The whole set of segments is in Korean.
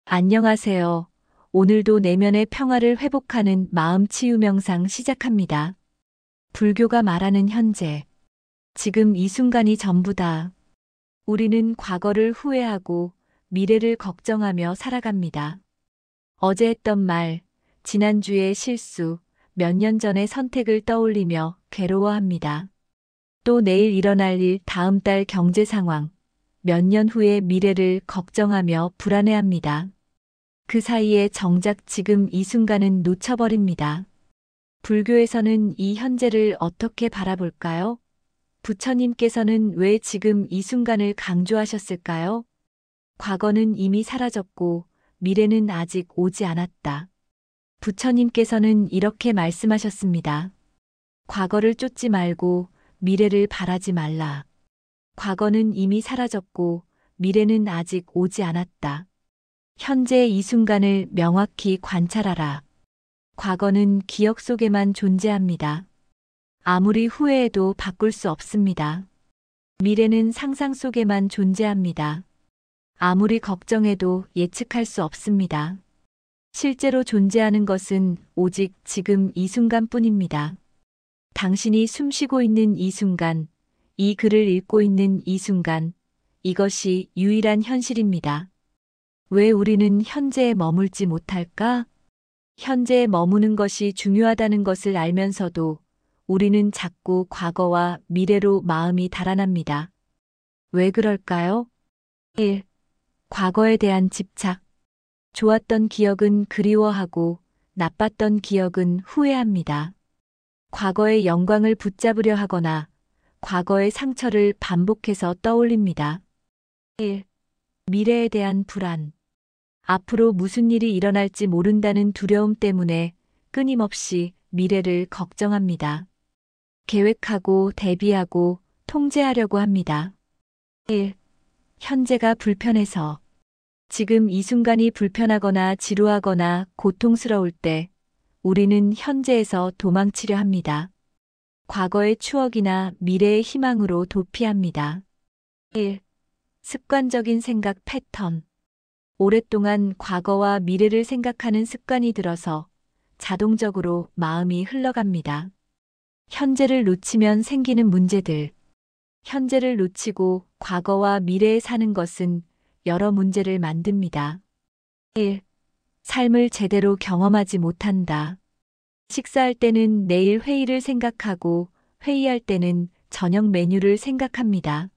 안녕하세요. 오늘도 내면의 평화를 회복하는 마음 치유 명상 시작합니다. 불교가 말하는 현재, 지금 이 순간이 전부다. 우리는 과거를 후회하고 미래를 걱정하며 살아갑니다. 어제 했던 말, 지난주의 실수, 몇 년 전의 선택을 떠올리며 괴로워합니다. 또 내일 일어날 일, 다음 달 경제 상황, 몇 년 후의 미래를 걱정하며 불안해합니다. 그 사이에 정작 지금 이 순간은 놓쳐버립니다. 불교에서는 이 현재를 어떻게 바라볼까요? 부처님께서는 왜 지금 이 순간을 강조하셨을까요? 과거는 이미 사라졌고 미래는 아직 오지 않았다. 부처님께서는 이렇게 말씀하셨습니다. 과거를 쫓지 말고 미래를 바라지 말라. 과거는 이미 사라졌고 미래는 아직 오지 않았다. 현재의 이 순간을 명확히 관찰하라. 과거는 기억 속에만 존재합니다. 아무리 후회해도 바꿀 수 없습니다. 미래는 상상 속에만 존재합니다. 아무리 걱정해도 예측할 수 없습니다. 실제로 존재하는 것은 오직 지금 이 순간뿐입니다. 당신이 숨쉬고 있는 이 순간, 이 글을 읽고 있는 이 순간, 이것이 유일한 현실입니다. 왜 우리는 현재에 머물지 못할까? 현재에 머무는 것이 중요하다는 것을 알면서도 우리는 자꾸 과거와 미래로 마음이 달아납니다. 왜 그럴까요? 1. 과거에 대한 집착. 좋았던 기억은 그리워하고 나빴던 기억은 후회합니다. 과거의 영광을 붙잡으려 하거나 과거의 상처를 반복해서 떠올립니다. 1. 미래에 대한 불안. 앞으로 무슨 일이 일어날지 모른다는 두려움 때문에 끊임없이 미래를 걱정합니다. 계획하고 대비하고 통제하려고 합니다. 1. 현재가 불편해서. 지금 이 순간이 불편하거나 지루하거나 고통스러울 때 우리는 현재에서 도망치려 합니다. 과거의 추억이나 미래의 희망으로 도피합니다. 1. 습관적인 생각 패턴. 오랫동안 과거와 미래를 생각하는 습관이 들어서 자동적으로 마음이 흘러갑니다. 현재를 놓치면 생기는 문제들. 현재를 놓치고 과거와 미래에 사는 것은 여러 문제를 만듭니다. 1. 삶을 제대로 경험하지 못한다. 식사할 때는 내일 회의를 생각하고 회의할 때는 저녁 메뉴를 생각합니다.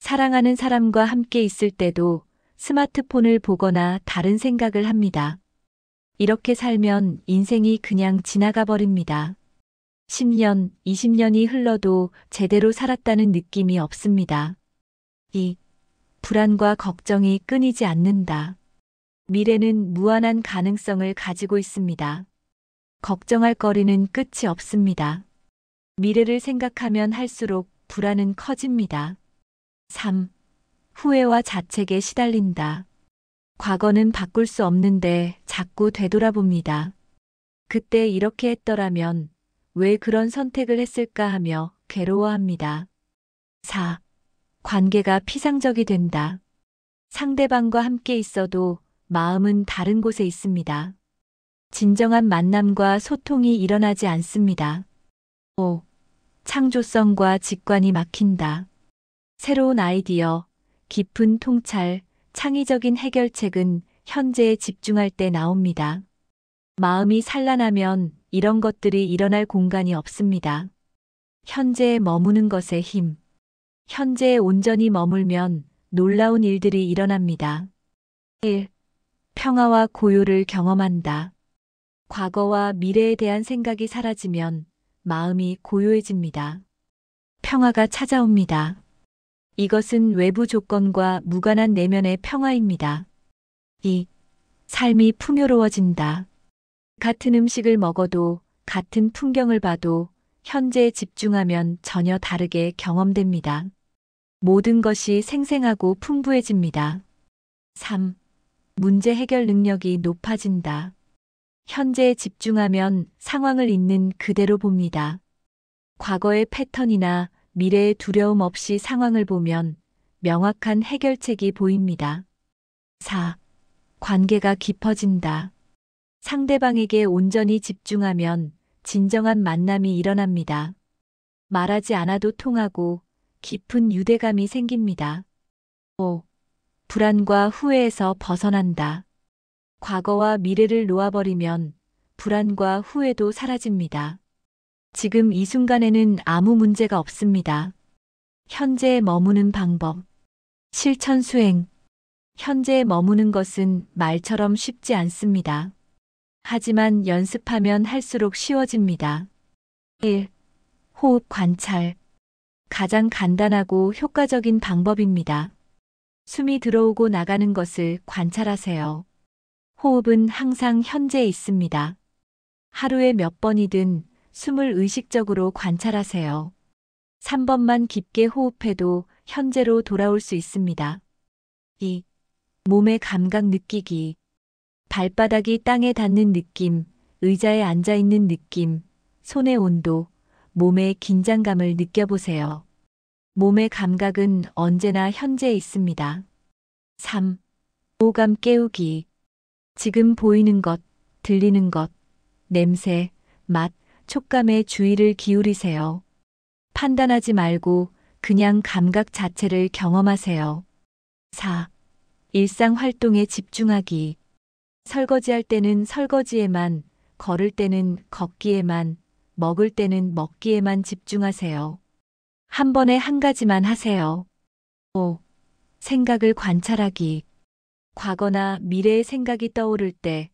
사랑하는 사람과 함께 있을 때도 스마트폰을 보거나 다른 생각을 합니다. 이렇게 살면 인생이 그냥 지나가 버립니다. 10년, 20년이 흘러도 제대로 살았다는 느낌이 없습니다. 2. 불안과 걱정이 끊이지 않는다. 미래는 무한한 가능성을 가지고 있습니다. 걱정할 거리는 끝이 없습니다. 미래를 생각하면 할수록 불안은 커집니다. 3. 후회와 자책에 시달린다. 과거는 바꿀 수 없는데 자꾸 되돌아봅니다. 그때 이렇게 했더라면 왜 그런 선택을 했을까 하며 괴로워합니다. 4. 관계가 피상적이 된다. 상대방과 함께 있어도 마음은 다른 곳에 있습니다. 진정한 만남과 소통이 일어나지 않습니다. 5. 창조성과 직관이 막힌다. 새로운 아이디어, 깊은 통찰, 창의적인 해결책은 현재에 집중할 때 나옵니다. 마음이 산란하면 이런 것들이 일어날 공간이 없습니다. 현재에 머무는 것의 힘. 현재에 온전히 머물면 놀라운 일들이 일어납니다. 1. 평화와 고요를 경험한다. 과거와 미래에 대한 생각이 사라지면 마음이 고요해집니다. 평화가 찾아옵니다. 이것은 외부 조건과 무관한 내면의 평화입니다. 2. 삶이 풍요로워진다. 같은 음식을 먹어도 같은 풍경을 봐도 현재에 집중하면 전혀 다르게 경험됩니다. 모든 것이 생생하고 풍부해집니다. 3. 문제 해결 능력이 높아진다. 현재에 집중하면 상황을 있는 그대로 봅니다. 과거의 패턴이나 미래의 두려움 없이 상황을 보면 명확한 해결책이 보입니다. 4. 관계가 깊어진다. 상대방에게 온전히 집중하면 진정한 만남이 일어납니다. 말하지 않아도 통하고 깊은 유대감이 생깁니다. 5. 불안과 후회에서 벗어난다. 과거와 미래를 놓아버리면 불안과 후회도 사라집니다. 지금 이 순간에는 아무 문제가 없습니다. 현재에 머무는 방법. 실천 수행. 현재에 머무는 것은 말처럼 쉽지 않습니다. 하지만 연습하면 할수록 쉬워집니다. 1. 호흡 관찰. 가장 간단하고 효과적인 방법입니다. 숨이 들어오고 나가는 것을 관찰하세요. 호흡은 항상 현재에 있습니다. 하루에 몇 번이든 숨을 의식적으로 관찰하세요. 3번만 깊게 호흡해도 현재로 돌아올 수 있습니다. 2. 몸의 감각 느끼기. 발바닥이 땅에 닿는 느낌, 의자에 앉아 있는 느낌, 손의 온도, 몸의 긴장감을 느껴보세요. 몸의 감각은 언제나 현재에 있습니다. 3. 오감 깨우기. 지금 보이는 것, 들리는 것, 냄새, 맛, 촉감에 주의를 기울이세요. 판단하지 말고 그냥 감각 자체를 경험하세요. 4. 일상 활동에 집중하기. 설거지할 때는 설거지에만, 걸을 때는 걷기에만, 먹을 때는 먹기에만 집중하세요. 한 번에 한 가지만 하세요. 5. 생각을 관찰하기. 과거나 미래의 생각이 떠오를 때,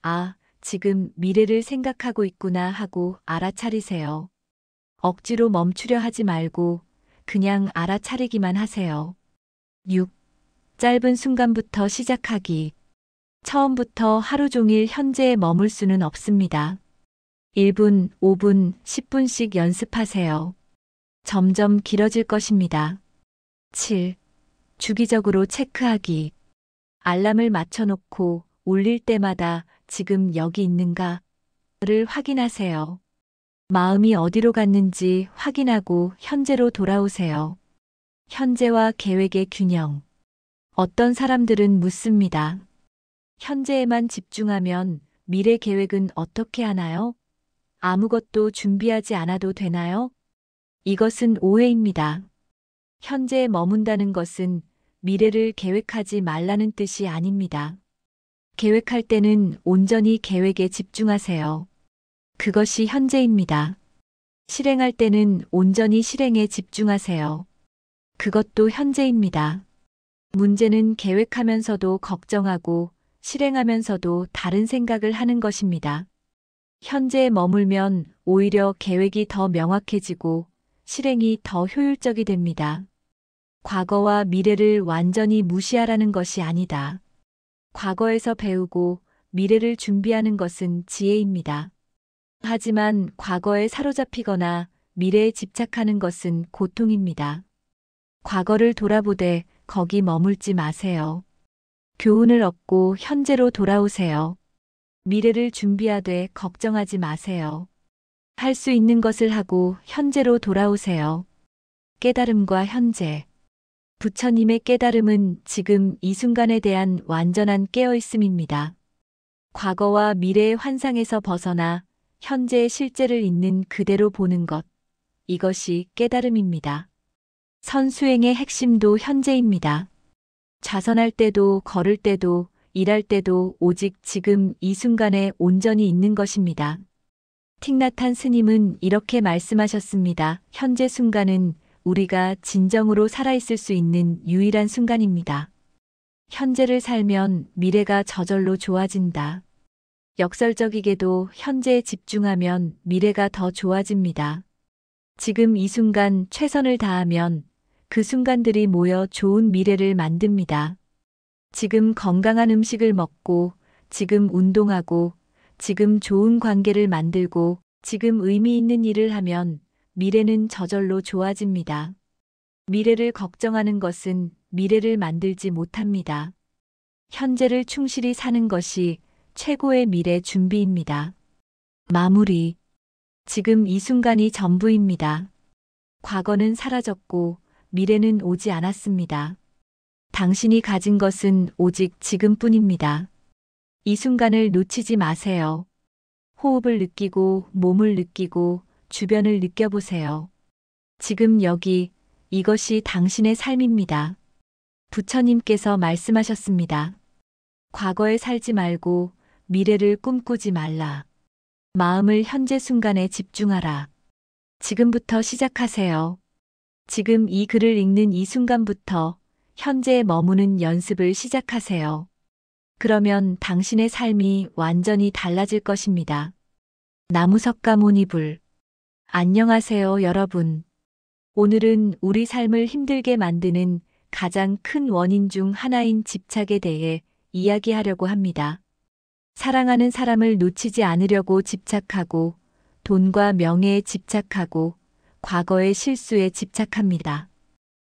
아, 지금 미래를 생각하고 있구나 하고 알아차리세요. 억지로 멈추려 하지 말고 그냥 알아차리기만 하세요. 6. 짧은 순간부터 시작하기. 처음부터 하루 종일 현재에 머물 수는 없습니다. 1분, 5분, 10분씩 연습하세요. 점점 길어질 것입니다. 7. 주기적으로 체크하기. 알람을 맞춰놓고 울릴 때마다 지금 여기 있는가를 확인하세요. 마음이 어디로 갔는지 확인하고 현재로 돌아오세요. 현재와 계획의 균형. 어떤 사람들은 묻습니다. 현재에만 집중하면 미래 계획은 어떻게 하나요? 아무것도 준비하지 않아도 되나요? 이것은 오해입니다. 현재에 머문다는 것은 미래를 계획하지 말라는 뜻이 아닙니다. 계획할 때는 온전히 계획에 집중하세요. 그것이 현재입니다. 실행할 때는 온전히 실행에 집중하세요. 그것도 현재입니다. 문제는 계획하면서도 걱정하고 실행하면서도 다른 생각을 하는 것입니다. 현재에 머물면 오히려 계획이 더 명확해지고 실행이 더 효율적이 됩니다. 과거와 미래를 완전히 무시하라는 것이 아니다. 과거에서 배우고 미래를 준비하는 것은 지혜입니다. 하지만 과거에 사로잡히거나 미래에 집착하는 것은 고통입니다. 과거를 돌아보되 거기 머물지 마세요. 교훈을 얻고 현재로 돌아오세요. 미래를 준비하되 걱정하지 마세요. 할 수 있는 것을 하고 현재로 돌아오세요. 깨달음과 현재. 부처님의 깨달음은 지금 이 순간에 대한 완전한 깨어있음입니다. 과거와 미래의 환상에서 벗어나 현재의 실제를 있는 그대로 보는 것. 이것이 깨달음입니다. 선수행의 핵심도 현재입니다. 좌선할 때도 걸을 때도 일할 때도 오직 지금 이 순간에 온전히 있는 것입니다. 틱나탄 스님은 이렇게 말씀하셨습니다. 현재 순간은 우리가 진정으로 살아있을 수 있는 유일한 순간입니다. 현재를 살면 미래가 저절로 좋아진다. 역설적이게도 현재에 집중하면 미래가 더 좋아집니다. 지금 이 순간 최선을 다하면 그 순간들이 모여 좋은 미래를 만듭니다. 지금 건강한 음식을 먹고, 지금 운동하고, 지금 좋은 관계를 만들고, 지금 의미 있는 일을 하면 미래는 저절로 좋아집니다. 미래를 걱정하는 것은 미래를 만들지 못합니다. 현재를 충실히 사는 것이 최고의 미래 준비입니다. 마무리. 지금 이 순간이 전부입니다. 과거는 사라졌고 미래는 오지 않았습니다. 당신이 가진 것은 오직 지금뿐입니다. 이 순간을 놓치지 마세요. 호흡을 느끼고 몸을 느끼고 주변을 느껴보세요. 지금 여기 이것이 당신의 삶입니다. 부처님께서 말씀하셨습니다. 과거에 살지 말고 미래를 꿈꾸지 말라. 마음을 현재 순간에 집중하라. 지금부터 시작하세요. 지금 이 글을 읽는 이 순간부터 현재에 머무는 연습을 시작하세요. 그러면 당신의 삶이 완전히 달라질 것입니다. 나무석가모니불. 안녕하세요, 여러분. 오늘은 우리 삶을 힘들게 만드는 가장 큰 원인 중 하나인 집착에 대해 이야기하려고 합니다. 사랑하는 사람을 놓치지 않으려고 집착하고, 돈과 명예에 집착하고, 과거의 실수에 집착합니다.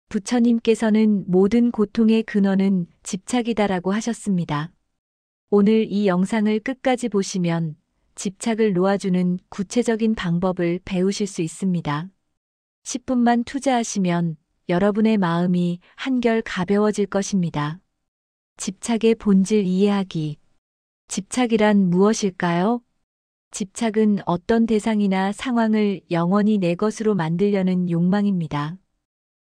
부처님께서는 모든 고통의 근원은 집착이다라고 하셨습니다. 오늘 이 영상을 끝까지 보시면 집착을 놓아주는 구체적인 방법을 배우실 수 있습니다. 10분만 투자하시면 여러분의 마음이 한결 가벼워질 것입니다. 집착의 본질 이해하기. 집착이란 무엇일까요? 집착은 어떤 대상이나 상황을 영원히 내 것으로 만들려는 욕망입니다.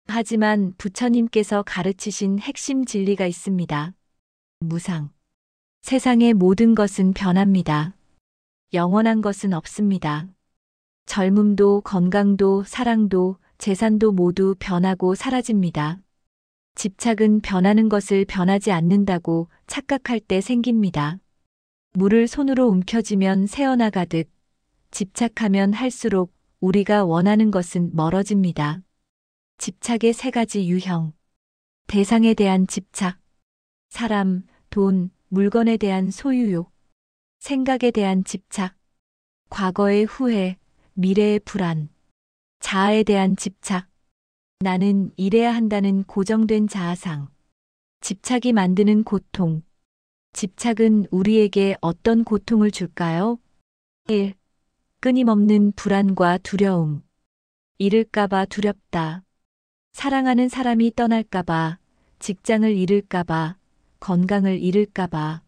하지만 부처님께서 가르치신 핵심 진리가 있습니다. 무상. 세상의 모든 것은 변합니다. 영원한 것은 없습니다. 젊음도 건강도 사랑도 재산도 모두 변하고 사라집니다. 집착은 변하는 것을 변하지 않는다고 착각할 때 생깁니다. 물을 손으로 움켜쥐면 새어나가듯 집착하면 할수록 우리가 원하는 것은 멀어집니다. 집착의 세 가지 유형. 대상에 대한 집착, 사람, 돈, 물건에 대한 소유욕, 생각에 대한 집착, 과거의 후회, 미래의 불안, 자아에 대한 집착, 나는 이래야 한다는 고정된 자아상, 집착이 만드는 고통. 집착은 우리에게 어떤 고통을 줄까요? 1. 끊임없는 불안과 두려움. 잃을까봐 두렵다. 사랑하는 사람이 떠날까봐, 직장을 잃을까봐, 건강을 잃을까봐.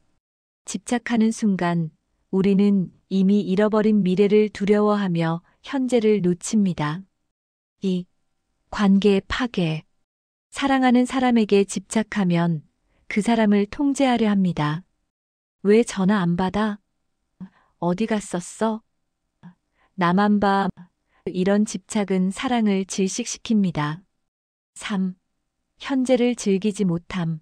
집착하는 순간 우리는 이미 잃어버린 미래를 두려워하며 현재를 놓칩니다. 2. 관계의 파괴. 사랑하는 사람에게 집착하면 그 사람을 통제하려 합니다. 왜 전화 안 받아? 어디 갔었어? 나만 봐. 이런 집착은 사랑을 질식시킵니다. 3. 현재를 즐기지 못함.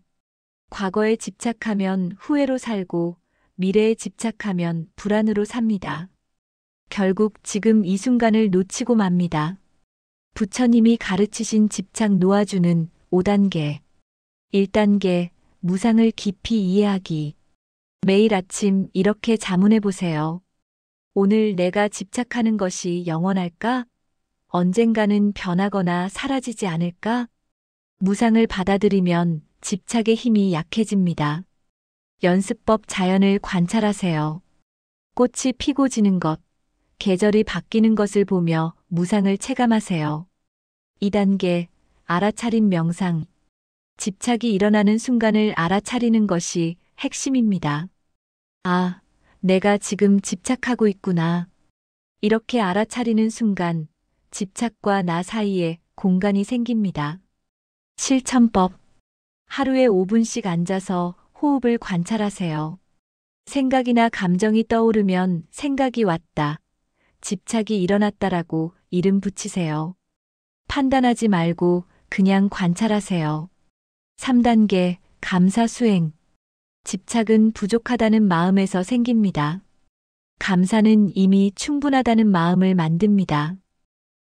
과거에 집착하면 후회로 살고 미래에 집착하면 불안으로 삽니다. 결국 지금 이 순간을 놓치고 맙니다. 부처님이 가르치신 집착 놓아주는 5단계. 1단계, 무상을 깊이 이해하기. 매일 아침 이렇게 자문해 보세요. 오늘 내가 집착하는 것이 영원할까? 언젠가는 변하거나 사라지지 않을까? 무상을 받아들이면 집착의 힘이 약해집니다. 연습법 자연을 관찰하세요. 꽃이 피고 지는 것, 계절이 바뀌는 것을 보며 무상을 체감하세요. 2단계, 알아차림 명상. 집착이 일어나는 순간을 알아차리는 것이 핵심입니다. 아, 내가 지금 집착하고 있구나. 이렇게 알아차리는 순간 집착과 나 사이에 공간이 생깁니다. 실천법. 하루에 5분씩 앉아서 호흡을 관찰하세요. 생각이나 감정이 떠오르면 생각이 왔다, 집착이 일어났다라고 이름 붙이세요. 판단하지 말고 그냥 관찰하세요. 3단계, 감사 수행. 집착은 부족하다는 마음에서 생깁니다. 감사는 이미 충분하다는 마음을 만듭니다.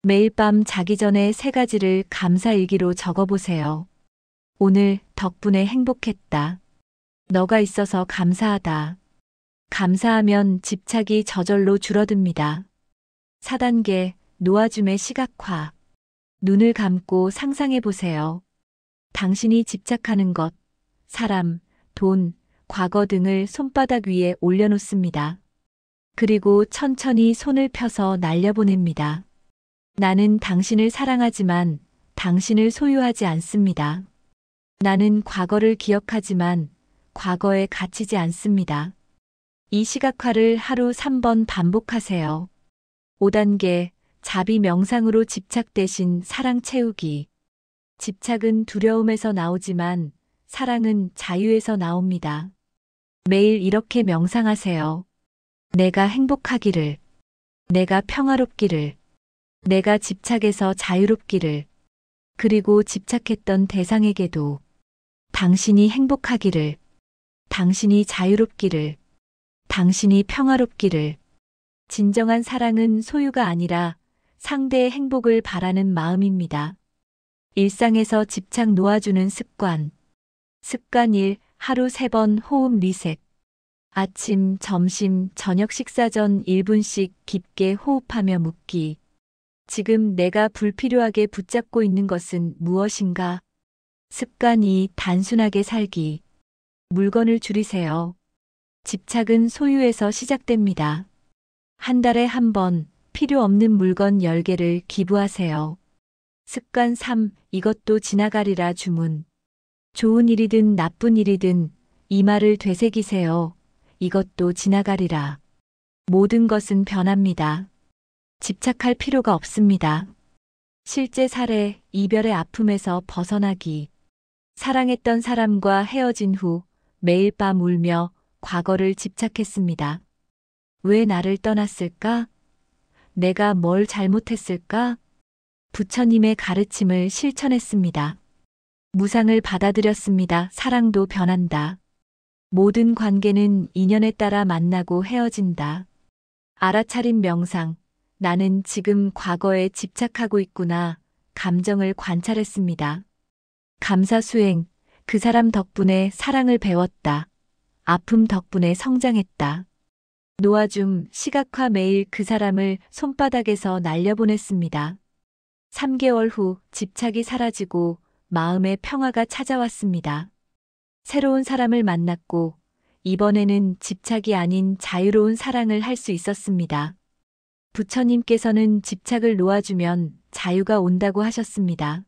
매일 밤 자기 전에 3가지를 감사일기로 적어보세요. 오늘 덕분에 행복했다. 너가 있어서 감사하다. 감사하면 집착이 저절로 줄어듭니다. 4단계, 놓아줌의 시각화. 눈을 감고 상상해 보세요. 당신이 집착하는 것, 사람, 돈, 과거 등을 손바닥 위에 올려놓습니다. 그리고 천천히 손을 펴서 날려보냅니다. 나는 당신을 사랑하지만 당신을 소유하지 않습니다. 나는 과거를 기억하지만 과거에 갇히지 않습니다. 이 시각화를 하루 3번 반복하세요. 5단계 자비 명상으로 집착 대신 사랑 채우기. 집착은 두려움에서 나오지만 사랑은 자유에서 나옵니다. 매일 이렇게 명상하세요. 내가 행복하기를, 내가 평화롭기를, 내가 집착에서 자유롭기를, 그리고 집착했던 대상에게도 당신이 행복하기를, 당신이 자유롭기를, 당신이 평화롭기를. 진정한 사랑은 소유가 아니라 상대의 행복을 바라는 마음입니다. 일상에서 집착 놓아주는 습관. 습관 1. 하루 3번 호흡 리셋. 아침, 점심, 저녁 식사 전 1분씩 깊게 호흡하며 묻기. 지금 내가 불필요하게 붙잡고 있는 것은 무엇인가? 습관 2. 단순하게 살기. 물건을 줄이세요. 집착은 소유에서 시작됩니다. 한 달에 한 번 필요 없는 물건 10개를 기부하세요. 습관 3. 이것도 지나가리라 주문. 좋은 일이든 나쁜 일이든 이 말을 되새기세요. 이것도 지나가리라. 모든 것은 변합니다. 집착할 필요가 없습니다. 실제 사례, 이별의 아픔에서 벗어나기. 사랑했던 사람과 헤어진 후 매일 밤 울며 과거를 집착했습니다. 왜 나를 떠났을까? 내가 뭘 잘못했을까? 부처님의 가르침을 실천했습니다. 무상을 받아들였습니다. 사랑도 변한다. 모든 관계는 인연에 따라 만나고 헤어진다. 알아차림 명상. 나는 지금 과거에 집착하고 있구나. 감정을 관찰했습니다. 감사 수행. 그 사람 덕분에 사랑을 배웠다. 아픔 덕분에 성장했다. 놓아줌. 시각화. 매일 그 사람을 손바닥에서 날려보냈습니다. 3개월 후 집착이 사라지고 마음의 평화가 찾아왔습니다. 새로운 사람을 만났고 이번에는 집착이 아닌 자유로운 사랑을 할 수 있었습니다. 부처님께서는 집착을 놓아주면 자유가 온다고 하셨습니다.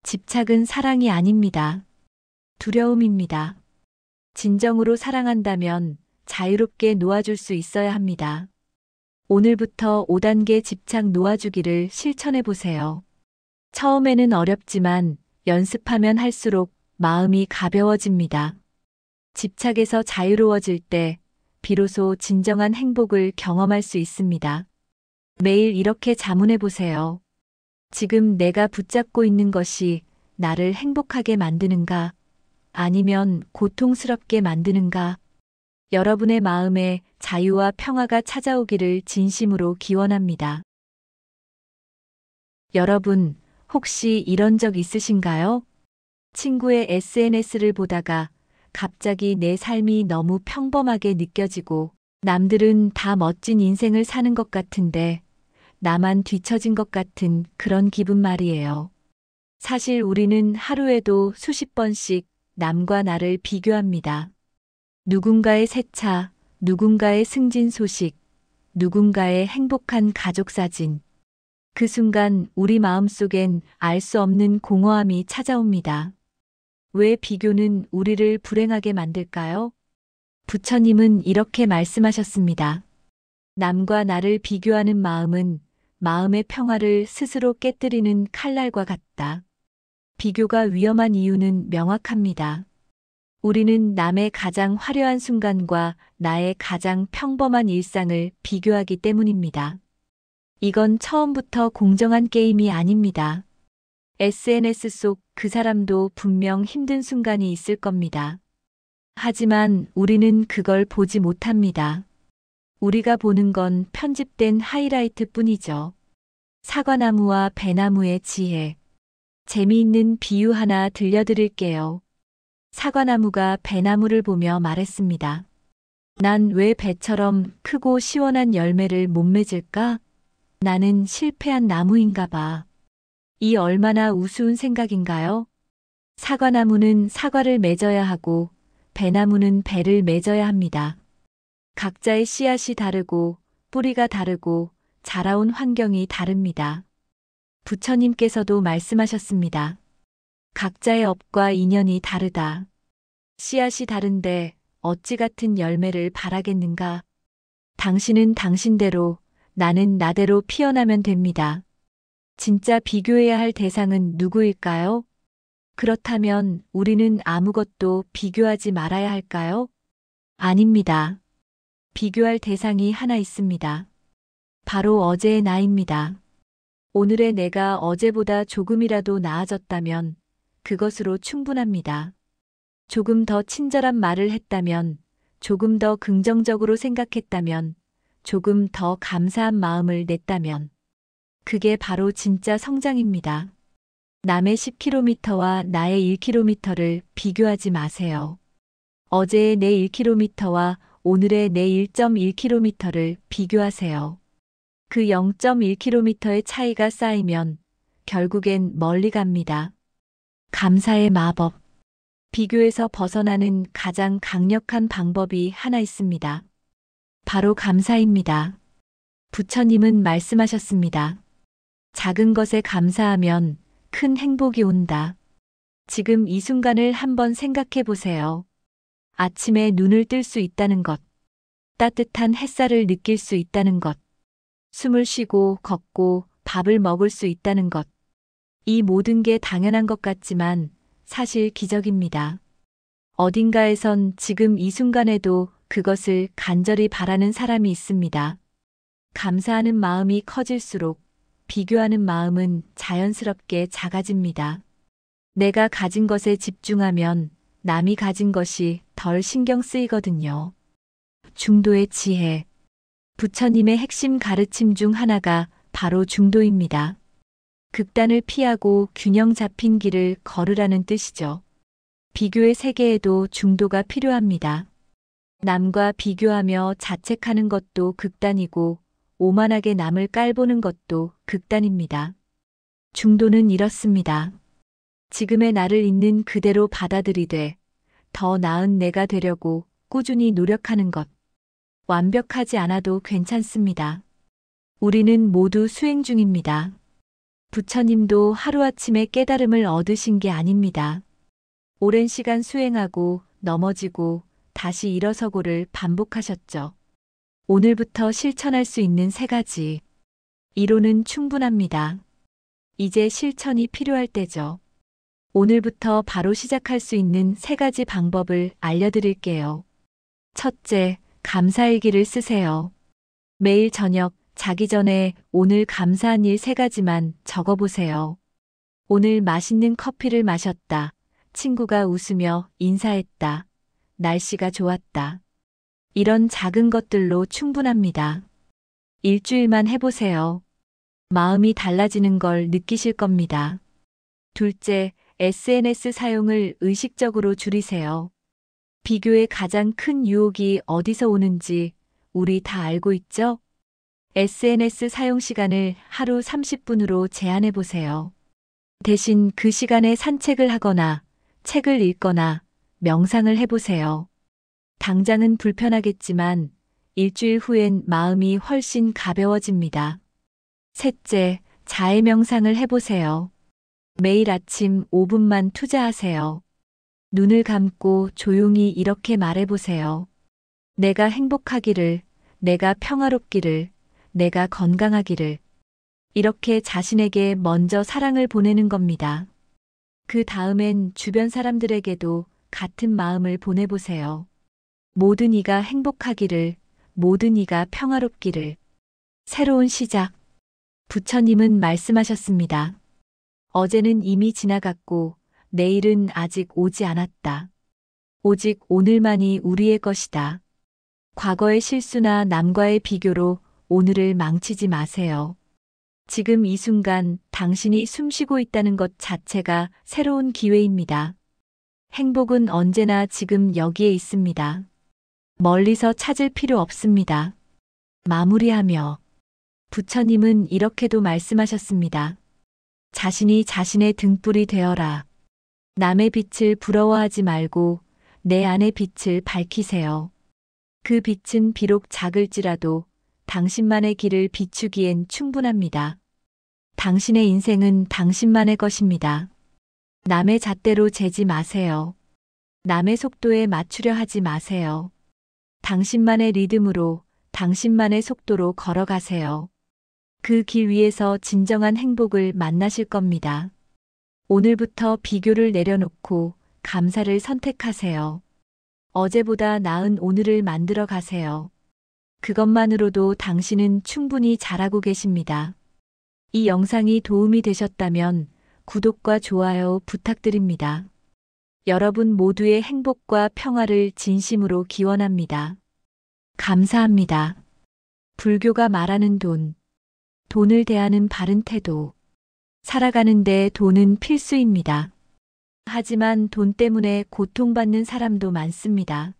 집착은 사랑이 아닙니다. 두려움입니다. 진정으로 사랑한다면 자유롭게 놓아줄 수 있어야 합니다. 오늘부터 5단계 집착 놓아주기를 실천해 보세요. 처음에는 어렵지만 연습하면 할수록 마음이 가벼워집니다. 집착에서 자유로워질 때 비로소 진정한 행복을 경험할 수 있습니다. 매일 이렇게 자문해 보세요. 지금 내가 붙잡고 있는 것이 나를 행복하게 만드는가? 아니면 고통스럽게 만드는가? 여러분의 마음에 자유와 평화가 찾아오기를 진심으로 기원합니다. 여러분, 혹시 이런 적 있으신가요? 친구의 SNS를 보다가 갑자기 내 삶이 너무 평범하게 느껴지고 남들은 다 멋진 인생을 사는 것 같은데 나만 뒤처진 것 같은 그런 기분 말이에요. 사실 우리는 하루에도 수십 번씩 남과 나를 비교합니다. 누군가의 새 차, 누군가의 승진 소식, 누군가의 행복한 가족 사진. 그 순간 우리 마음속엔 알 수 없는 공허함이 찾아옵니다. 왜 비교는 우리를 불행하게 만들까요? 부처님은 이렇게 말씀하셨습니다. 남과 나를 비교하는 마음은 마음의 평화를 스스로 깨뜨리는 칼날과 같다. 비교가 위험한 이유는 명확합니다. 우리는 남의 가장 화려한 순간과 나의 가장 평범한 일상을 비교하기 때문입니다. 이건 처음부터 공정한 게임이 아닙니다. SNS 속 그 사람도 분명 힘든 순간이 있을 겁니다. 하지만 우리는 그걸 보지 못합니다. 우리가 보는 건 편집된 하이라이트 뿐이죠. 사과나무와 배나무의 지혜. 재미있는 비유 하나 들려드릴게요. 사과나무가 배나무를 보며 말했습니다. 난 왜 배처럼 크고 시원한 열매를 못 맺을까? 나는 실패한 나무인가 봐. 이 얼마나 우스운 생각인가요? 사과나무는 사과를 맺어야 하고 배나무는 배를 맺어야 합니다. 각자의 씨앗이 다르고 뿌리가 다르고 자라온 환경이 다릅니다. 부처님께서도 말씀하셨습니다. 각자의 업과 인연이 다르다. 씨앗이 다른데 어찌 같은 열매를 바라겠는가? 당신은 당신대로, 나는 나대로 피어나면 됩니다. 진짜 비교해야 할 대상은 누구일까요? 그렇다면 우리는 아무것도 비교하지 말아야 할까요? 아닙니다. 비교할 대상이 하나 있습니다. 바로 어제의 나입니다. 오늘의 내가 어제보다 조금이라도 나아졌다면 그것으로 충분합니다. 조금 더 친절한 말을 했다면, 조금 더 긍정적으로 생각했다면, 조금 더 감사한 마음을 냈다면, 그게 바로 진짜 성장입니다. 남의 10km와 나의 1km를 비교하지 마세요. 어제의 내 1km와 오늘의 내 1.1km를 비교하세요. 그 0.1km의 차이가 쌓이면 결국엔 멀리 갑니다. 감사의 마법. 비교에서 벗어나는 가장 강력한 방법이 하나 있습니다. 바로 감사입니다. 부처님은 말씀하셨습니다. 작은 것에 감사하면 큰 행복이 온다. 지금 이 순간을 한번 생각해 보세요. 아침에 눈을 뜰 수 있다는 것, 따뜻한 햇살을 느낄 수 있다는 것, 숨을 쉬고 걷고 밥을 먹을 수 있다는 것. 이 모든 게 당연한 것 같지만 사실 기적입니다. 어딘가에선 지금 이 순간에도 그것을 간절히 바라는 사람이 있습니다. 감사하는 마음이 커질수록 비교하는 마음은 자연스럽게 작아집니다. 내가 가진 것에 집중하면 남이 가진 것이 덜 신경 쓰이거든요. 중도의 지혜. 부처님의 핵심 가르침 중 하나가 바로 중도입니다. 극단을 피하고 균형 잡힌 길을 걸으라는 뜻이죠. 비교의 세계에도 중도가 필요합니다. 남과 비교하며 자책하는 것도 극단이고 오만하게 남을 깔보는 것도 극단입니다. 중도는 이렇습니다. 지금의 나를 있는 그대로 받아들이되 더 나은 내가 되려고 꾸준히 노력하는 것. 완벽하지 않아도 괜찮습니다. 우리는 모두 수행 중입니다. 부처님도 하루아침에 깨달음을 얻으신 게 아닙니다. 오랜 시간 수행하고 넘어지고 다시 일어서고를 반복하셨죠. 오늘부터 실천할 수 있는 3가지. 이론은 충분합니다. 이제 실천이 필요할 때죠. 오늘부터 바로 시작할 수 있는 3가지 방법을 알려드릴게요. 첫째, 감사일기를 쓰세요. 매일 저녁 자기 전에 오늘 감사한 일 3가지만 적어보세요. 오늘 맛있는 커피를 마셨다. 친구가 웃으며 인사했다. 날씨가 좋았다. 이런 작은 것들로 충분합니다. 일주일만 해보세요. 마음이 달라지는 걸 느끼실 겁니다. 둘째, SNS 사용을 의식적으로 줄이세요. 비교의 가장 큰 유혹이 어디서 오는지 우리 다 알고 있죠? SNS 사용 시간을 하루 30분으로 제한해 보세요. 대신 그 시간에 산책을 하거나 책을 읽거나 명상을 해보세요. 당장은 불편하겠지만 일주일 후엔 마음이 훨씬 가벼워집니다. 셋째, 자해 명상을 해보세요. 매일 아침 5분만 투자하세요. 눈을 감고 조용히 이렇게 말해보세요. 내가 행복하기를, 내가 평화롭기를, 내가 건강하기를. 이렇게 자신에게 먼저 사랑을 보내는 겁니다. 그 다음엔 주변 사람들에게도 같은 마음을 보내보세요. 모든 이가 행복하기를, 모든 이가 평화롭기를. 새로운 시작. 부처님은 말씀하셨습니다. 어제는 이미 지나갔고 내일은 아직 오지 않았다. 오직 오늘만이 우리의 것이다. 과거의 실수나 남과의 비교로 오늘을 망치지 마세요. 지금 이 순간 당신이 숨쉬고 있다는 것 자체가 새로운 기회입니다. 행복은 언제나 지금 여기에 있습니다. 멀리서 찾을 필요 없습니다. 마무리하며 부처님은 이렇게도 말씀하셨습니다. 자신이 자신의 등불이 되어라. 남의 빛을 부러워하지 말고 내 안의 빛을 밝히세요. 그 빛은 비록 작을지라도 당신만의 길을 비추기엔 충분합니다. 당신의 인생은 당신만의 것입니다. 남의 잣대로 재지 마세요. 남의 속도에 맞추려 하지 마세요. 당신만의 리듬으로, 당신만의 속도로 걸어가세요. 그 길 위에서 진정한 행복을 만나실 겁니다. 오늘부터 비교를 내려놓고 감사를 선택하세요. 어제보다 나은 오늘을 만들어 가세요. 그것만으로도 당신은 충분히 잘하고 계십니다. 이 영상이 도움이 되셨다면 구독과 좋아요 부탁드립니다. 여러분 모두의 행복과 평화를 진심으로 기원합니다. 감사합니다. 불교가 말하는 돈, 돈을 대하는 바른 태도. 살아가는데 돈은 필수입니다. 하지만 돈 때문에 고통받는 사람도 많습니다.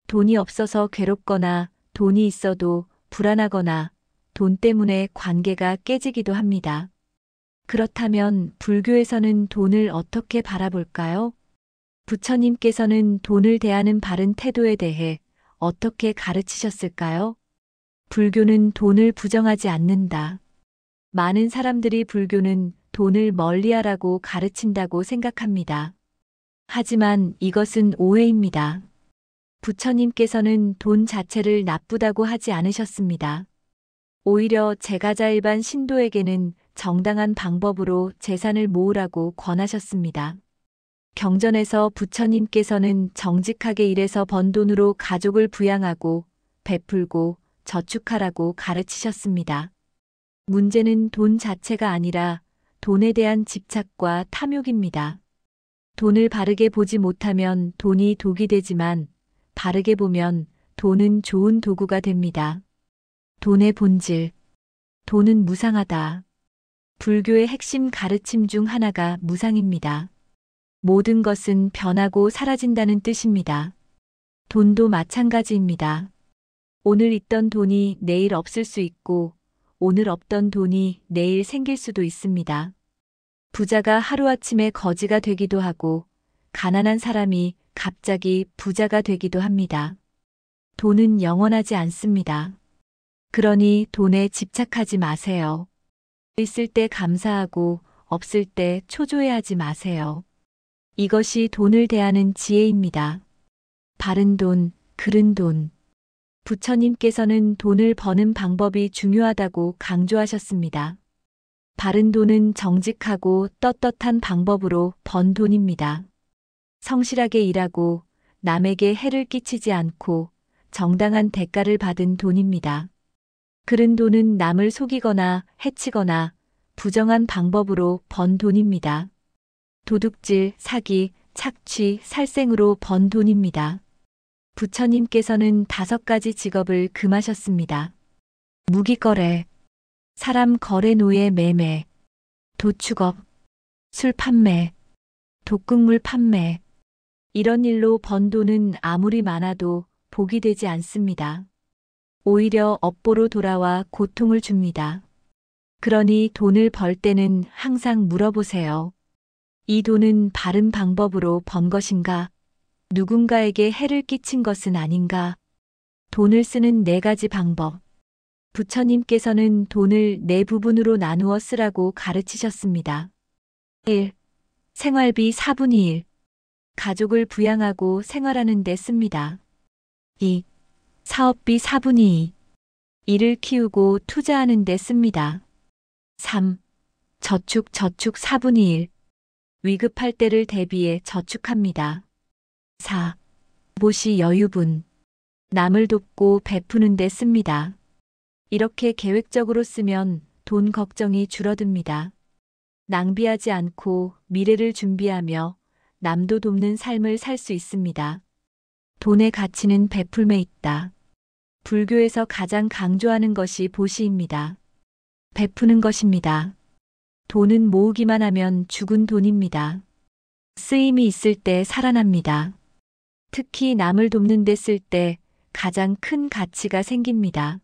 돈이 없어서 괴롭거나 돈이 있어도 불안하거나 돈 때문에 관계가 깨지기도 합니다. 그렇다면 불교에서는 돈을 어떻게 바라볼까요? 부처님께서는 돈을 대하는 바른 태도에 대해 어떻게 가르치셨을까요? 불교는 돈을 부정하지 않는다. 많은 사람들이 불교는 돈을 멀리하라고 가르친다고 생각합니다. 하지만 이것은 오해입니다. 부처님께서는 돈 자체를 나쁘다고 하지 않으셨습니다. 오히려 제가자 일반 신도에게는 정당한 방법으로 재산을 모으라고 권하셨습니다. 경전에서 부처님께서는 정직하게 일해서 번 돈으로 가족을 부양하고 베풀고 저축하라고 가르치셨습니다. 문제는 돈 자체가 아니라 돈에 대한 집착과 탐욕입니다. 돈을 바르게 보지 못하면 돈이 독이 되지만 바르게 보면 돈은 좋은 도구가 됩니다. 돈의 본질. 돈은 무상하다. 불교의 핵심 가르침 중 하나가 무상입니다. 모든 것은 변하고 사라진다는 뜻입니다. 돈도 마찬가지입니다. 오늘 있던 돈이 내일 없을 수 있고 오늘 없던 돈이 내일 생길 수도 있습니다. 부자가 하루아침에 거지가 되기도 하고 가난한 사람이 갑자기 부자가 되기도 합니다. 돈은 영원하지 않습니다. 그러니 돈에 집착하지 마세요. 있을 때 감사하고 없을 때 초조해하지 마세요. 이것이 돈을 대하는 지혜입니다. 바른 돈, 그른 돈. 부처님께서는 돈을 버는 방법이 중요하다고 강조하셨습니다. 바른 돈은 정직하고 떳떳한 방법으로 번 돈입니다. 성실하게 일하고 남에게 해를 끼치지 않고 정당한 대가를 받은 돈입니다. 그른 돈은 남을 속이거나 해치거나 부정한 방법으로 번 돈입니다. 도둑질, 사기, 착취, 살생으로 번 돈입니다. 부처님께서는 5가지 직업을 금하셨습니다. 무기거래, 사람 거래 노예 매매, 도축업, 술 판매, 독극물 판매. 이런 일로 번 돈은 아무리 많아도 복이 되지 않습니다. 오히려 업보로 돌아와 고통을 줍니다. 그러니 돈을 벌 때는 항상 물어보세요. 이 돈은 바른 방법으로 번 것인가? 누군가에게 해를 끼친 것은 아닌가? 돈을 쓰는 4가지 방법. 부처님께서는 돈을 4부분으로 나누어 쓰라고 가르치셨습니다. 1. 생활비 4분의 1. 가족을 부양하고 생활하는 데 씁니다. 2. 사업비 4분의 2. 일을 키우고 투자하는 데 씁니다. 3. 저축 4분의 1. 위급할 때를 대비해 저축합니다. 4. 보시 여유분. 남을 돕고 베푸는 데 씁니다. 이렇게 계획적으로 쓰면 돈 걱정이 줄어듭니다. 낭비하지 않고 미래를 준비하며 남도 돕는 삶을 살 수 있습니다. 돈의 가치는 베풀매 있다. 불교에서 가장 강조하는 것이 보시입니다. 베푸는 것입니다. 돈은 모으기만 하면 죽은 돈입니다. 쓰임이 있을 때 살아납니다. 특히 남을 돕는 데 쓸 때 가장 큰 가치가 생깁니다.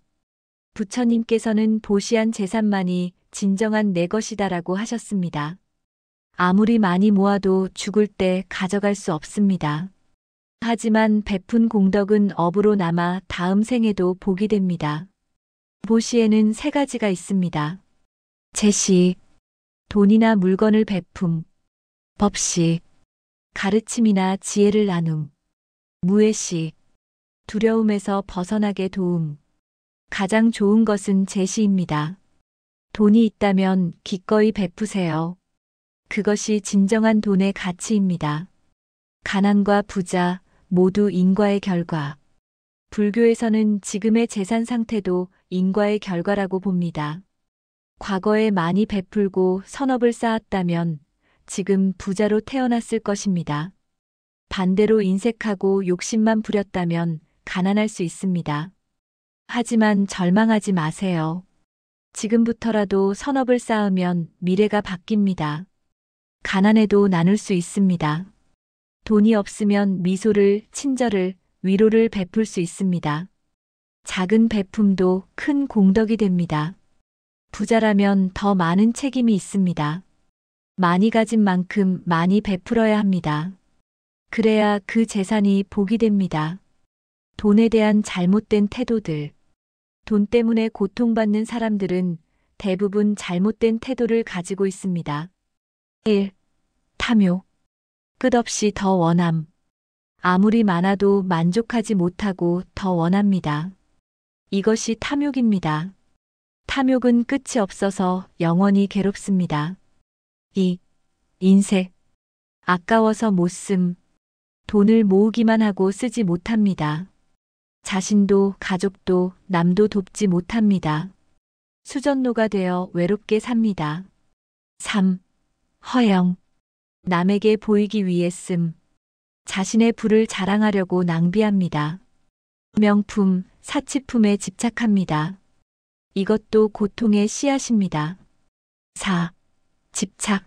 부처님께서는 보시한 재산만이 진정한 내 것이다라고 하셨습니다. 아무리 많이 모아도 죽을 때 가져갈 수 없습니다. 하지만 베푼 공덕은 업으로 남아 다음 생에도 복이 됩니다. 보시에는 3가지가 있습니다. 제시, 돈이나 물건을 베품, 법시, 가르침이나 지혜를 나눔. 무의식. 두려움에서 벗어나게 도움. 가장 좋은 것은 제시입니다. 돈이 있다면 기꺼이 베푸세요. 그것이 진정한 돈의 가치입니다. 가난과 부자 모두 인과의 결과. 불교에서는 지금의 재산 상태도 인과의 결과라고 봅니다. 과거에 많이 베풀고 선업을 쌓았다면 지금 부자로 태어났을 것입니다. 반대로 인색하고 욕심만 부렸다면 가난할 수 있습니다. 하지만 절망하지 마세요. 지금부터라도 선업을 쌓으면 미래가 바뀝니다. 가난해도 나눌 수 있습니다. 돈이 없으면 미소를, 친절을, 위로를 베풀 수 있습니다. 작은 베품도 큰 공덕이 됩니다. 부자라면 더 많은 책임이 있습니다. 많이 가진 만큼 많이 베풀어야 합니다. 그래야 그 재산이 복이 됩니다. 돈에 대한 잘못된 태도들. 돈 때문에 고통받는 사람들은 대부분 잘못된 태도를 가지고 있습니다. 1. 탐욕. 끝없이 더 원함. 아무리 많아도 만족하지 못하고 더 원합니다. 이것이 탐욕입니다. 탐욕은 끝이 없어서 영원히 괴롭습니다. 2. 인색. 아까워서 못 쓴. 돈을 모으기만 하고 쓰지 못합니다. 자신도 가족도 남도 돕지 못합니다. 수전노가 되어 외롭게 삽니다. 3. 허영. 남에게 보이기 위해 씀. 자신의 부를 자랑하려고 낭비합니다. 명품, 사치품에 집착합니다. 이것도 고통의 씨앗입니다. 4. 집착.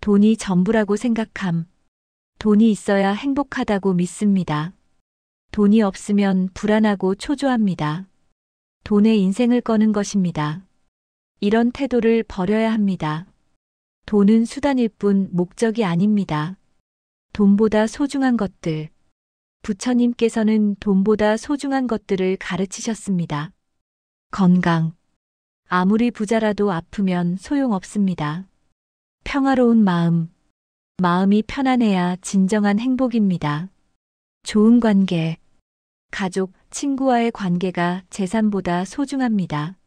돈이 전부라고 생각함. 돈이 있어야 행복하다고 믿습니다. 돈이 없으면 불안하고 초조합니다. 돈에 인생을 거는 것입니다. 이런 태도를 버려야 합니다. 돈은 수단일 뿐 목적이 아닙니다. 돈보다 소중한 것들. 부처님께서는 돈보다 소중한 것들을 가르치셨습니다. 건강. 아무리 부자라도 아프면 소용없습니다. 평화로운 마음. 마음이 편안해야 진정한 행복입니다. 좋은 관계. 가족, 친구와의 관계가 재산보다 소중합니다.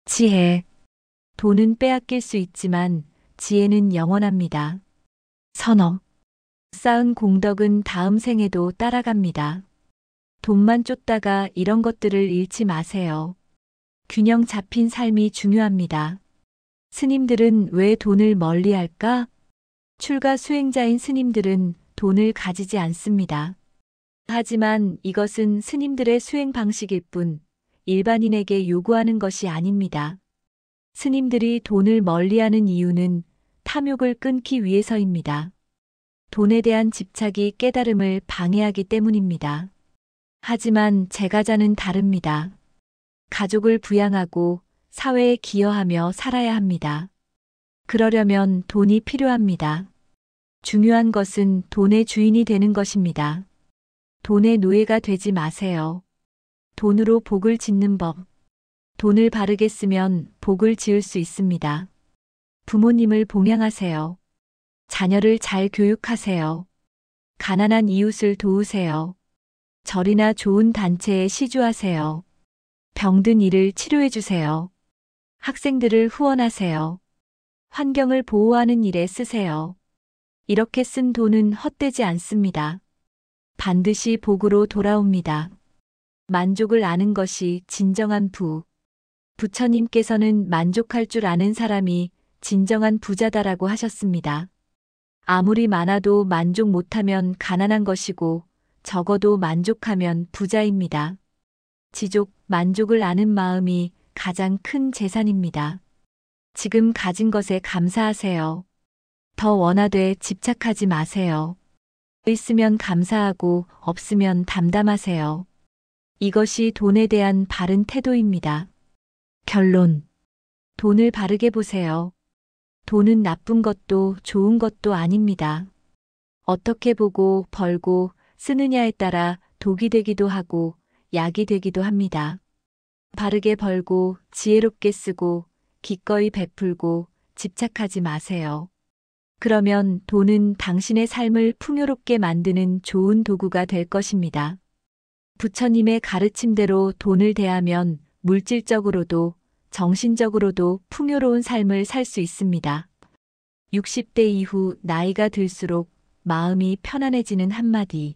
지혜. 돈은 빼앗길 수 있지만 지혜는 영원합니다. 선업. 쌓은 공덕은 다음 생에도 따라갑니다. 돈만 쫓다가 이런 것들을 잃지 마세요. 균형 잡힌 삶이 중요합니다. 스님들은 왜 돈을 멀리할까? 출가 수행자인 스님들은 돈을 가지지 않습니다. 하지만 이것은 스님들의 수행 방식일 뿐 일반인에게 요구하는 것이 아닙니다. 스님들이 돈을 멀리하는 이유는 탐욕을 끊기 위해서입니다. 돈에 대한 집착이 깨달음을 방해하기 때문입니다. 하지만 제가자는 다릅니다. 가족을 부양하고 사회에 기여하며 살아야 합니다. 그러려면 돈이 필요합니다. 중요한 것은 돈의 주인이 되는 것입니다. 돈의 노예가 되지 마세요. 돈으로 복을 짓는 법. 돈을 바르게 쓰면 복을 지을 수 있습니다. 부모님을 봉양하세요. 자녀를 잘 교육하세요. 가난한 이웃을 도우세요. 절이나 좋은 단체에 시주하세요. 병든 이를 치료해 주세요. 학생들을 후원하세요. 환경을 보호하는 일에 쓰세요. 이렇게 쓴 돈은 헛되지 않습니다. 반드시 복으로 돌아옵니다. 만족을 아는 것이 진정한 부. 부처님께서는 만족할 줄 아는 사람이 진정한 부자다라고 하셨습니다. 아무리 많아도 만족 못하면 가난한 것이고 적어도 만족하면 부자입니다. 지족, 만족을 아는 마음이 가장 큰 재산입니다. 지금 가진 것에 감사하세요. 더 원하되 집착하지 마세요. 있으면 감사하고 없으면 담담하세요. 이것이 돈에 대한 바른 태도입니다. 결론. 돈을 바르게 보세요. 돈은 나쁜 것도 좋은 것도 아닙니다. 어떻게 보고 벌고 쓰느냐에 따라 독이 되기도 하고 약이 되기도 합니다. 바르게 벌고 지혜롭게 쓰고 기꺼이 베풀고 집착하지 마세요. 그러면 돈은 당신의 삶을 풍요롭게 만드는 좋은 도구가 될 것입니다. 부처님의 가르침대로 돈을 대하면 물질적으로도 정신적으로도 풍요로운 삶을 살 수 있습니다. 60대 이후 나이가 들수록 마음이 편안해지는 한마디.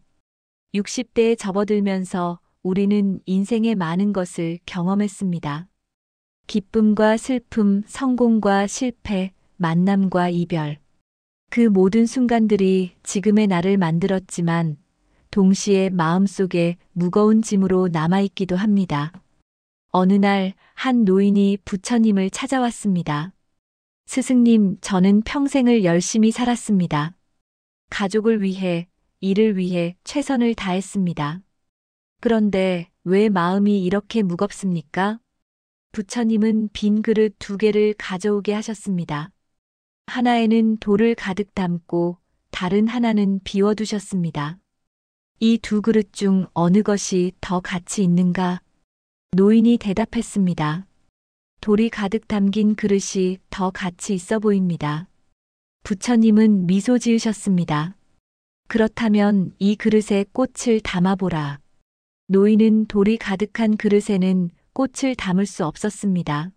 60대에 접어들면서 우리는 인생의 많은 것을 경험했습니다. 기쁨과 슬픔, 성공과 실패, 만남과 이별. 그 모든 순간들이 지금의 나를 만들었지만 동시에 마음속에 무거운 짐으로 남아있기도 합니다. 어느 날 한 노인이 부처님을 찾아왔습니다. 스승님, 저는 평생을 열심히 살았습니다. 가족을 위해, 일을 위해 최선을 다했습니다. 그런데 왜 마음이 이렇게 무겁습니까? 부처님은 빈 그릇 2개를 가져오게 하셨습니다. 하나에는 돌을 가득 담고 다른 하나는 비워두셨습니다. 이 2 그릇 중 어느 것이 더 가치 있는가? 노인이 대답했습니다. 돌이 가득 담긴 그릇이 더 가치 있어 보입니다. 부처님은 미소 지으셨습니다. 그렇다면 이 그릇에 꽃을 담아보라. 노인은 돌이 가득한 그릇에는 꽃을 담을 수 없었습니다.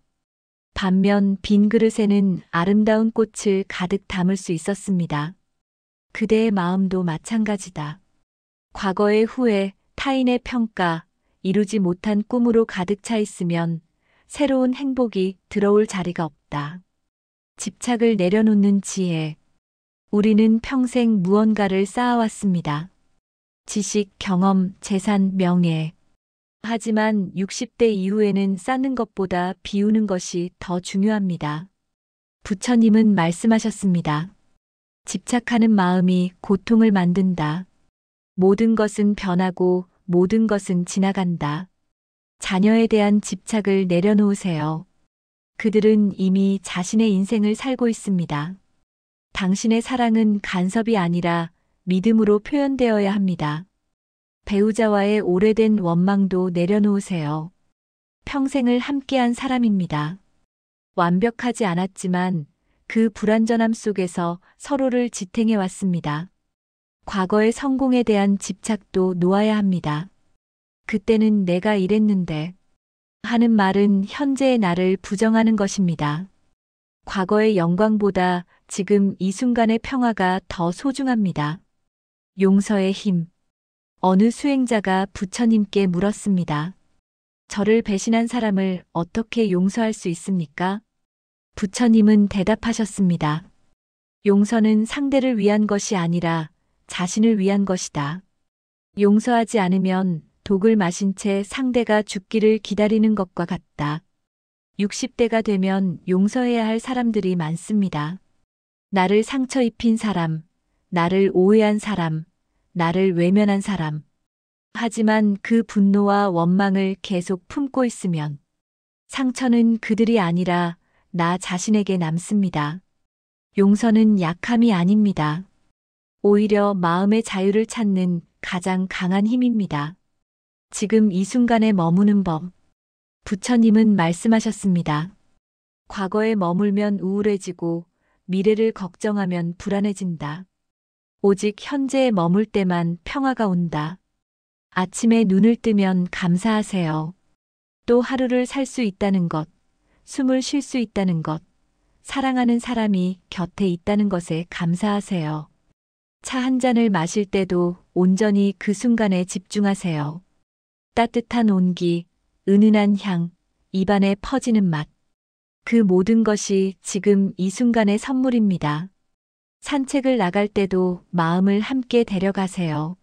반면 빈 그릇에는 아름다운 꽃을 가득 담을 수 있었습니다. 그대의 마음도 마찬가지다. 과거의 후회, 타인의 평가, 이루지 못한 꿈으로 가득 차 있으면 새로운 행복이 들어올 자리가 없다. 집착을 내려놓는 지혜. 우리는 평생 무언가를 쌓아왔습니다. 지식, 경험, 재산, 명예. 하지만 60대 이후에는 쌓는 것보다 비우는 것이 더 중요합니다. 부처님은 말씀하셨습니다. 집착하는 마음이 고통을 만든다. 모든 것은 변하고 모든 것은 지나간다. 자녀에 대한 집착을 내려놓으세요. 그들은 이미 자신의 인생을 살고 있습니다. 당신의 사랑은 간섭이 아니라 믿음으로 표현되어야 합니다. 배우자와의 오래된 원망도 내려놓으세요. 평생을 함께한 사람입니다. 완벽하지 않았지만 그 불완전함 속에서 서로를 지탱해 왔습니다. 과거의 성공에 대한 집착도 놓아야 합니다. 그때는 내가 이랬는데 하는 말은 현재의 나를 부정하는 것입니다. 과거의 영광보다 지금 이 순간의 평화가 더 소중합니다. 용서의 힘. 어느 수행자가 부처님께 물었습니다. 저를 배신한 사람을 어떻게 용서할 수 있습니까? 부처님은 대답하셨습니다. 용서는 상대를 위한 것이 아니라 자신을 위한 것이다. 용서하지 않으면 독을 마신 채 상대가 죽기를 기다리는 것과 같다. 60대가 되면 용서해야 할 사람들이 많습니다. 나를 상처 입힌 사람, 나를 오해한 사람, 나를 외면한 사람. 하지만 그 분노와 원망을 계속 품고 있으면 상처는 그들이 아니라 나 자신에게 남습니다. 용서는 약함이 아닙니다. 오히려 마음의 자유를 찾는 가장 강한 힘입니다. 지금 이 순간에 머무는 법. 부처님은 말씀하셨습니다. 과거에 머물면 우울해지고 미래를 걱정하면 불안해진다. 오직 현재에 머물 때만 평화가 온다. 아침에 눈을 뜨면 감사하세요. 또 하루를 살 수 있다는 것, 숨을 쉴 수 있다는 것, 사랑하는 사람이 곁에 있다는 것에 감사하세요. 차 한 잔을 마실 때도 온전히 그 순간에 집중하세요. 따뜻한 온기, 은은한 향, 입안에 퍼지는 맛. 그 모든 것이 지금 이 순간의 선물입니다. 산책을 나갈 때도 마음을 함께 데려가세요.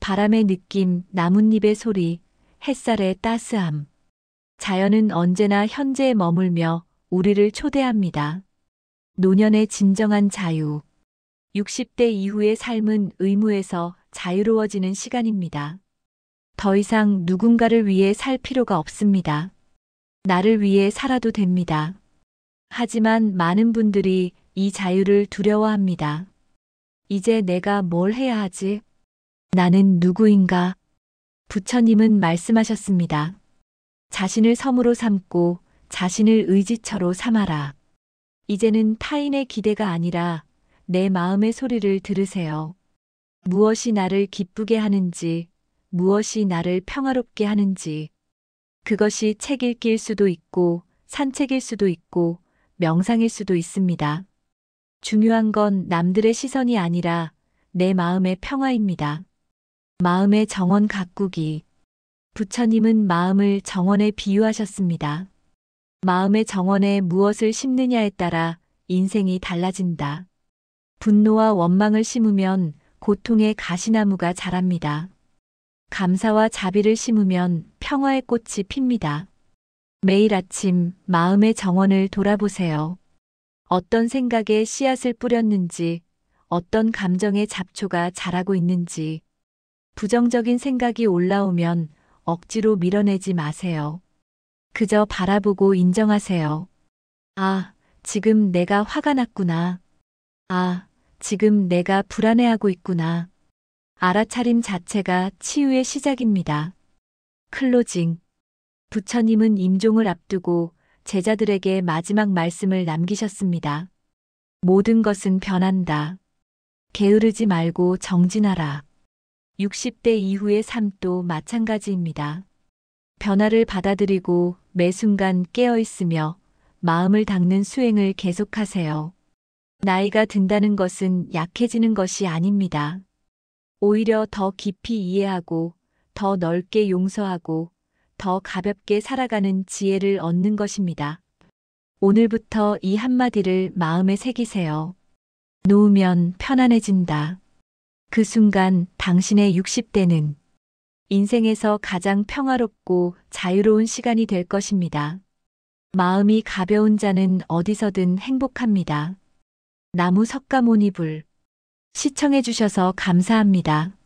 바람의 느낌, 나뭇잎의 소리, 햇살의 따스함. 자연은 언제나 현재에 머물며 우리를 초대합니다. 노년의 진정한 자유. 60대 이후의 삶은 의무에서 자유로워지는 시간입니다. 더 이상 누군가를 위해 살 필요가 없습니다. 나를 위해 살아도 됩니다. 하지만 많은 분들이 이 자유를 두려워합니다. 이제 내가 뭘 해야 하지? 나는 누구인가? 부처님은 말씀하셨습니다. 자신을 섬으로 삼고 자신을 의지처로 삼아라. 이제는 타인의 기대가 아니라 내 마음의 소리를 들으세요. 무엇이 나를 기쁘게 하는지, 무엇이 나를 평화롭게 하는지. 그것이 책 읽기일 수도 있고, 산책일 수도 있고, 명상일 수도 있습니다. 중요한 건 남들의 시선이 아니라 내 마음의 평화입니다. 마음의 정원 가꾸기. 부처님은 마음을 정원에 비유하셨습니다. 마음의 정원에 무엇을 심느냐에 따라 인생이 달라진다. 분노와 원망을 심으면 고통의 가시나무가 자랍니다. 감사와 자비를 심으면 평화의 꽃이 핍니다. 매일 아침 마음의 정원을 돌아보세요. 어떤 생각에 씨앗을 뿌렸는지, 어떤 감정의 잡초가 자라고 있는지. 부정적인 생각이 올라오면 억지로 밀어내지 마세요. 그저 바라보고 인정하세요. 아, 지금 내가 화가 났구나. 아, 지금 내가 불안해하고 있구나. 알아차림 자체가 치유의 시작입니다. 클로징. 부처님은 임종을 앞두고 제자들에게 마지막 말씀을 남기셨습니다. 모든 것은 변한다. 게으르지 말고 정진하라. 60대 이후의 삶도 마찬가지입니다. 변화를 받아들이고 매 순간 깨어있으며 마음을 닦는 수행을 계속하세요. 나이가 든다는 것은 약해지는 것이 아닙니다. 오히려 더 깊이 이해하고 더 넓게 용서하고 더 가볍게 살아가는 지혜를 얻는 것입니다. 오늘부터 이 한마디를 마음에 새기세요. 놓으면 편안해진다. 그 순간 당신의 60대는 인생에서 가장 평화롭고 자유로운 시간이 될 것입니다. 마음이 가벼운 자는 어디서든 행복합니다. 나무 석가모니불. 시청해 주셔서 감사합니다.